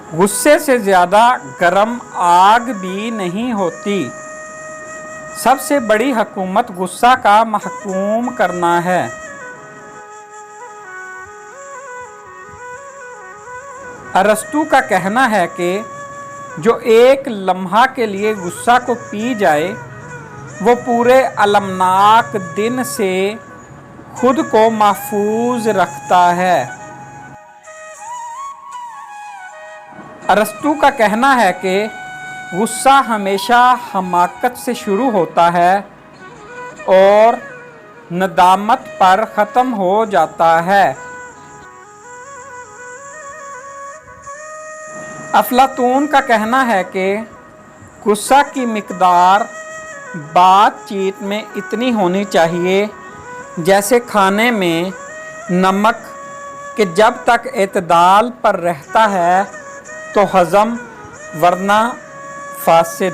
गुस्से से ज़्यादा गर्म आग भी नहीं होती। सबसे बड़ी हुकूमत गुस्सा का महकूम करना है। अरस्तू का कहना है कि जो एक लम्हा के लिए गुस्सा को पी जाए वो पूरे अलमनाक दिन से खुद को महफूज रखता है। अरस्तू का कहना है कि गुस्सा हमेशा हमाकत से शुरू होता है और नदामत पर ख़त्म हो जाता है। अफलातून का कहना है कि गुस्सा की मिकदार बातचीत में इतनी होनी चाहिए जैसे खाने में नमक, कि जब तक एतदाल पर रहता है तो हज़म, वरना फासिद।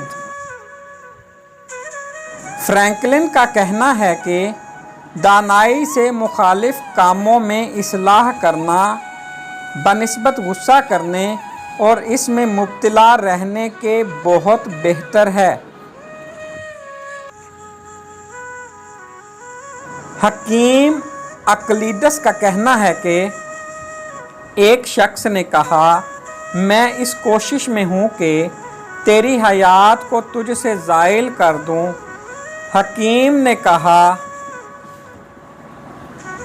फ्रैंकलिन का कहना है कि दानाई से मुखालिफ कामों में इस्लाह करना बनिस्बत गुस्सा करने और इसमें मुब्तला रहने के बहुत बेहतर है। हकीम अक्लीदस का कहना है कि एक शख्स ने कहा, मैं इस कोशिश में हूँ कि तेरी हयात को तुझसे ज़ाइल कर दूँ। हकीम ने कहा,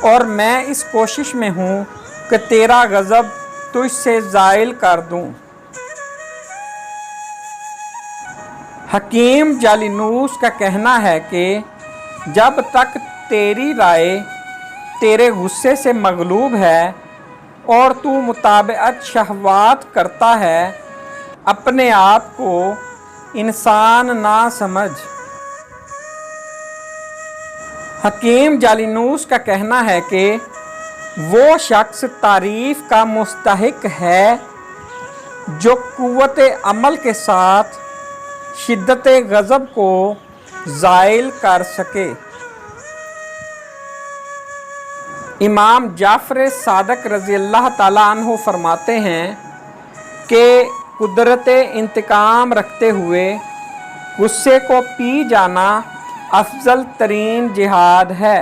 और मैं इस कोशिश में हूँ कि तेरा गज़ब तुझसे ज़ाइल कर दूँ। हकीम जालिनूस का कहना है कि जब तक तेरी राय तेरे गुस्से से मगलूब है और तू मुताबिअत शहवात करता है, अपने आप को इंसान ना समझ। हकीम जालिनूस का कहना है कि वो शख्स तारीफ़ का मुस्तहिक है जो कुव्वत अमल के साथ शिद्दत गज़ब को ज़ाइल कर सके। इमाम जाफ़र सादक रज़ी अल्लाह ताला अन्हु फरमाते हैं कि कुदरत इंतकाम रखते हुए गुस्से को पी जाना अफजल तरीन जिहाद है।